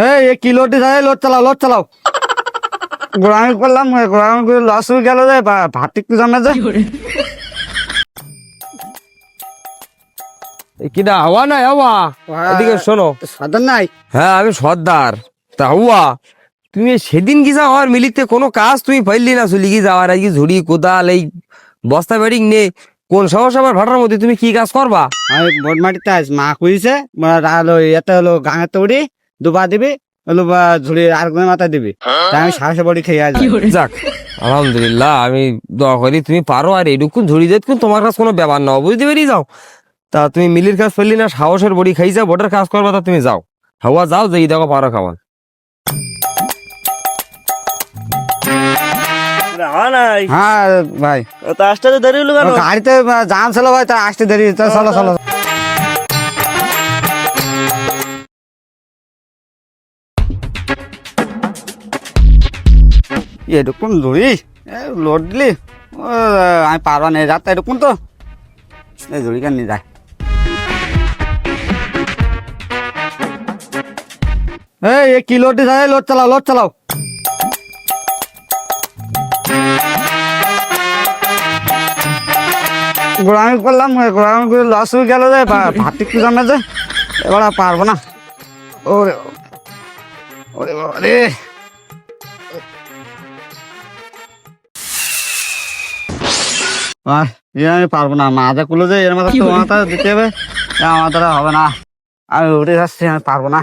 এই কি লোড দিছে? লোড চালাও, লোড চালাও। গোড়ামি করলাম, গোড়ামি করে লস হয়ে গেল যে ভাত একটু জমে যে। কিনা হওয়া নাই হওয়া, এদিকে শোনো। সাধন নাই। হ্যাঁ আমি সর্দার। তা হওয়া তুমি সেদিন কি যাও আমার মিলিতে কোনো কাজ তুমি পাইলি না, চলি কি যাওয়ার আগে ঝুড়ি কোদাল এই বস্তা বেডিং নে কোন সমস্যা আমার ভাটার মধ্যে তুমি কি কাজ করবা? আমি বোট মাটিতে আস মা কইছে হলো এতে হলো গাঙের তৌড়ি দুবা দিবি হলো বা ঝুড়ি আর মাথা দিবি, তাই আমি সাহসে বড়ি খেয়ে আসবো। যাক আলহামদুলিল্লাহ, আমি দোয়া করি তুমি পারো। আর এইটুকুন ঝুড়ি দেখুন তোমার কাছে কোনো ব্যাপার না, বুঝতে পেরে যাও। তা তুমি মিলির কাজ ফেললি না, সাহসের বড়ি খাই যাও, বোটের কাজ করবা। তা তুমি যাও, হাওয়া যাও, যেই দেখো পারো খাওয়ান। হ্যাঁ ভাই, গাড়িতে জাম ছিল ভাই, তা আসতে দেরি। চলো চলো। এরকম ঝুড়ি লোড দিলি আমি পারবা না, রাতটা এরকম তো এই ঝুড়ি কেন নিয়ে যায়। এই কি লোড দিছে? লোড চালাও, লোড চালাও। গোড়ামি করলাম, গোড়ামি করে লস হয়ে গেল যে ভাত একটু জমে যে, এবার আর পারবো না। ওরে ওরে বাবা রে। আমি পারবো না, মাথা কুলো যে এর মাথা তোমার মাথা দিতে হবে, আমার দ্বারা হবে না। আমি উঠে যাচ্ছি, আমি পারবো না।